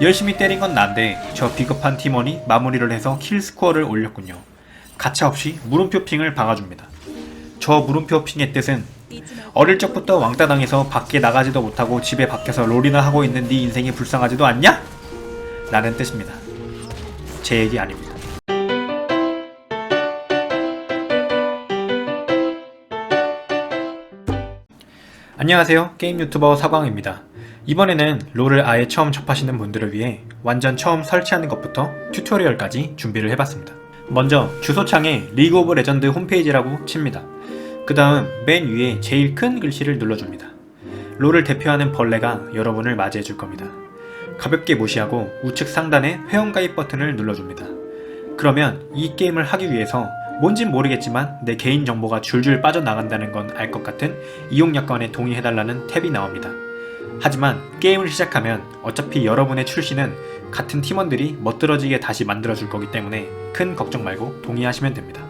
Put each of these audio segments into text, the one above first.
열심히 때린 건 난데 저 비겁한 팀원이 마무리를 해서 킬스코어를 올렸군요. 가차없이 물음표 핑을 박아줍니다. 저 물음표 핑의 뜻은 어릴 적부터 왕따 당해서 밖에 나가지도 못하고 집에 밖에서 롤이나 하고 있는 네 인생이 불쌍하지도 않냐? 라는 뜻입니다. 제 얘기 아닙니다. 안녕하세요. 게임 유튜버 사광입니다. 이번에는 롤을 아예 처음 접하시는 분들을 위해 완전 처음 설치하는 것부터 튜토리얼까지 준비를 해봤습니다. 먼저 주소창에 리그 오브 레전드 홈페이지라고 칩니다. 그 다음 맨 위에 제일 큰 글씨를 눌러줍니다. 롤을 대표하는 벌레가 여러분을 맞이해 줄 겁니다. 가볍게 무시하고 우측 상단에 회원가입 버튼을 눌러줍니다. 그러면 이 게임을 하기 위해서 뭔진 모르겠지만 내 개인정보가 줄줄 빠져나간다는 건 알 것 같은 이용약관에 동의해달라는 탭이 나옵니다. 하지만 게임을 시작하면 어차피 여러분의 출시는 같은 팀원들이 멋들어지게 다시 만들어줄 거기 때문에 큰 걱정 말고 동의하시면 됩니다.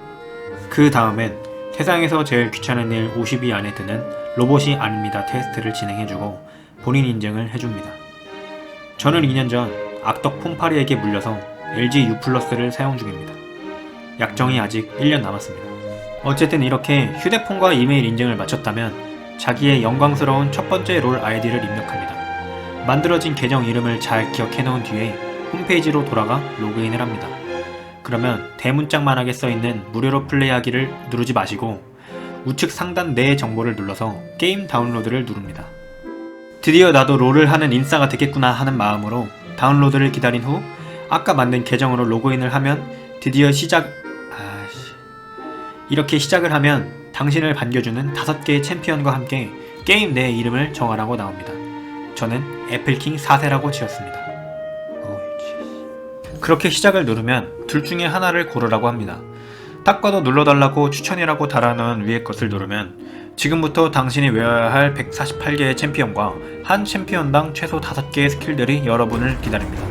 그 다음엔 세상에서 제일 귀찮은 일 50위 안에 드는 로봇이 아닙니다 테스트를 진행해주고 본인 인증을 해줍니다. 저는 2년 전 악덕 폼파리에게 물려서 LG U+를 사용 중입니다. 약정이 아직 1년 남았습니다. 어쨌든 이렇게 휴대폰과 이메일 인증을 마쳤다면 자기의 영광스러운 첫 번째 롤 아이디를 입력합니다. 만들어진 계정 이름을 잘 기억해 놓은 뒤에 홈페이지로 돌아가 로그인을 합니다. 그러면 대문짝만하게 써있는 무료로 플레이하기를 누르지 마시고 우측 상단 내 정보를 눌러서 게임 다운로드를 누릅니다. 드디어 나도 롤을 하는 인싸가 되겠구나 하는 마음으로 다운로드를 기다린 후 아까 만든 계정으로 로그인을 하면 드디어 이렇게 시작을 하면 당신을 반겨주는 5개의 챔피언과 함께 게임 내 이름을 정하라고 나옵니다. 저는 애플킹 4세라고 지었습니다. 그렇게 시작을 누르면 둘 중에 하나를 고르라고 합니다. 딱 봐도 눌러달라고 추천이라고 달아놓은 위의 것을 누르면 지금부터 당신이 외워야 할 148개의 챔피언과 한 챔피언당 최소 5개의 스킬들이 여러분을 기다립니다.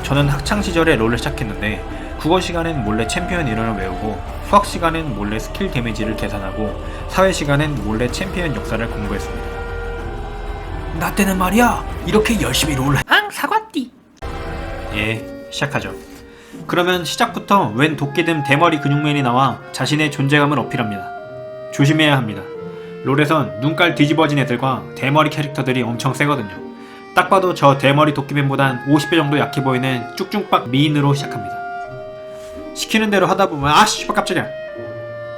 저는 학창시절에 롤을 시작했는데 국어 시간엔 몰래 챔피언 이름을 외우고 수학 시간엔 몰래 스킬 데미지를 계산하고 사회 시간엔 몰래 챔피언 역사를 공부했습니다. 나 때는 말이야 이렇게 열심히 롤을 사과띠. 예, 시작하죠. 그러면 시작부터 웬 도끼듬 대머리 근육맨이 나와 자신의 존재감을 어필합니다. 조심해야 합니다. 롤에선 눈깔 뒤집어진 애들과 대머리 캐릭터들이 엄청 세거든요. 딱 봐도 저 대머리 도끼맨보단 50배 정도 약해 보이는 쭉쭉빡 미인으로 시작합니다. 시키는 대로 하다보면 깜짝이야.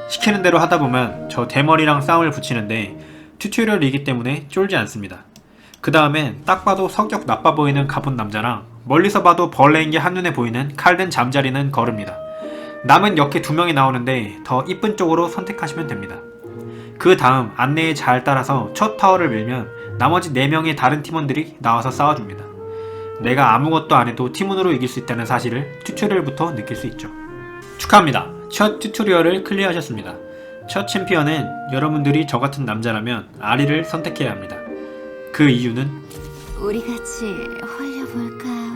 시키는 대로 하다보면 저 대머리랑 싸움을 붙이는데 튜토리얼이기 때문에 쫄지 않습니다. 그 다음엔 딱 봐도 성격 나빠 보이는 갑옷 남자랑 멀리서 봐도 벌레인 게 한눈에 보이는 칼든 잠자리는 거릅니다. 남은 역해 2명이 나오는데 더 이쁜 쪽으로 선택하시면 됩니다. 그 다음 안내에 잘 따라서 첫 타워를 밀면 나머지 4명의 다른 팀원들이 나와서 싸워줍니다. 내가 아무것도 안해도 팀원으로 이길 수 있다는 사실을 튜토리얼부터 느낄 수 있죠. 축하합니다. 첫 튜토리얼을 클리어하셨습니다. 첫 챔피언은 여러분들이 저같은 남자라면 아리를 선택해야 합니다. 그 이유는 우리 같이 홀려볼까요?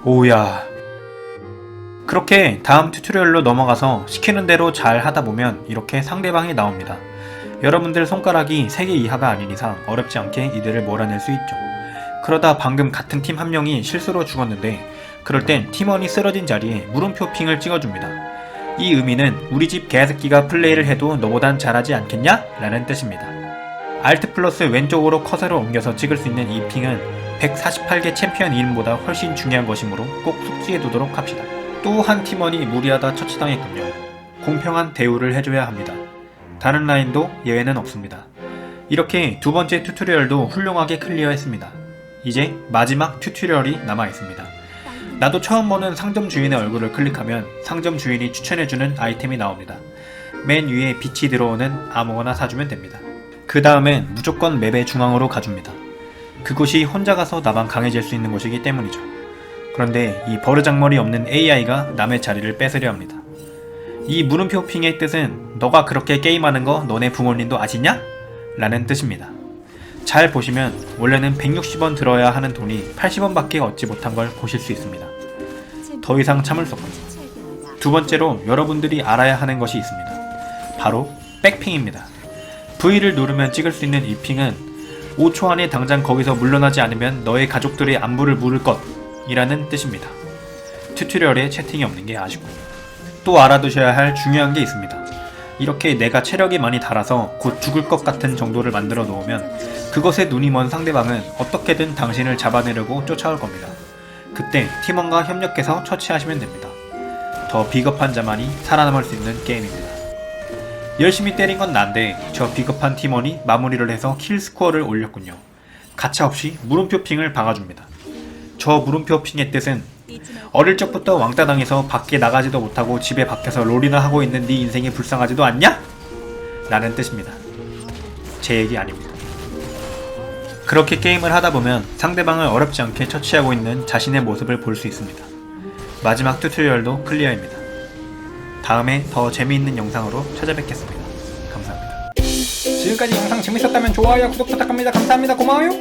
오야. 그렇게 다음 튜토리얼로 넘어가서 시키는 대로 잘 하다보면 이렇게 상대방이 나옵니다. 여러분들 손가락이 3개 이하가 아닌 이상 어렵지 않게 이들을 몰아낼 수 있죠. 그러다 방금 같은 팀 한 명이 실수로 죽었는데 그럴 땐 팀원이 쓰러진 자리에 물음표 핑을 찍어줍니다. 이 의미는 우리 집 개새끼가 플레이를 해도 너보단 잘하지 않겠냐? 라는 뜻입니다. Alt 플러스 왼쪽으로 커서를 옮겨서 찍을 수 있는 이 핑은 148개 챔피언 이름보다 훨씬 중요한 것이므로 꼭 숙지해두도록 합시다. 또 한 팀원이 무리하다 처치당했군요. 공평한 대우를 해줘야 합니다. 다른 라인도 예외는 없습니다. 이렇게 두 번째 튜토리얼도 훌륭하게 클리어했습니다. 이제 마지막 튜토리얼이 남아있습니다. 나도 처음 보는 상점 주인의 얼굴을 클릭하면 상점 주인이 추천해주는 아이템이 나옵니다. 맨 위에 빛이 들어오는 아무거나 사주면 됩니다. 그 다음엔 무조건 맵의 중앙으로 가줍니다. 그곳이 혼자 가서 나만 강해질 수 있는 곳이기 때문이죠. 그런데 이 버르장머리 없는 AI가 남의 자리를 뺏으려 합니다. 이 물음표 핑의 뜻은 너가 그렇게 게임하는 거 너네 부모님도 아시냐? 라는 뜻입니다. 잘 보시면 원래는 160원 들어야 하는 돈이 80원 밖에 얻지 못한 걸 보실 수 있습니다. 더 이상 참을 수 없군요. 두 번째로 여러분들이 알아야 하는 것이 있습니다. 바로 백핑입니다. V를 누르면 찍을 수 있는 이 핑은 5초 안에 당장 거기서 물러나지 않으면 너의 가족들의 안부를 물을 것 이라는 뜻입니다. 튜토리얼에 채팅이 없는 게 아쉽군요. 또 알아두셔야 할 중요한 게 있습니다. 이렇게 내가 체력이 많이 달아서 곧 죽을 것 같은 정도를 만들어 놓으면 그것에 눈이 먼 상대방은 어떻게든 당신을 잡아내려고 쫓아올 겁니다. 그때 팀원과 협력해서 처치하시면 됩니다. 더 비겁한 자만이 살아남을 수 있는 게임입니다. 열심히 때린 건 난데 저 비겁한 팀원이 마무리를 해서 킬 스코어를 올렸군요. 가차없이 물음표 핑을 박아줍니다. 저 물음표 핑의 뜻은 어릴 적부터 왕따 당해서 밖에 나가지도 못하고 집에 박혀서 롤이나 하고 있는 네 인생이 불쌍하지도 않냐? 라는 뜻입니다. 제 얘기 아닙니다. 그렇게 게임을 하다보면 상대방을 어렵지 않게 처치하고 있는 자신의 모습을 볼 수 있습니다. 마지막 튜토리얼도 클리어입니다. 다음에 더 재미있는 영상으로 찾아뵙겠습니다. 감사합니다. 지금까지 영상 재밌었다면 좋아요, 구독 부탁합니다. 감사합니다. 고마워요.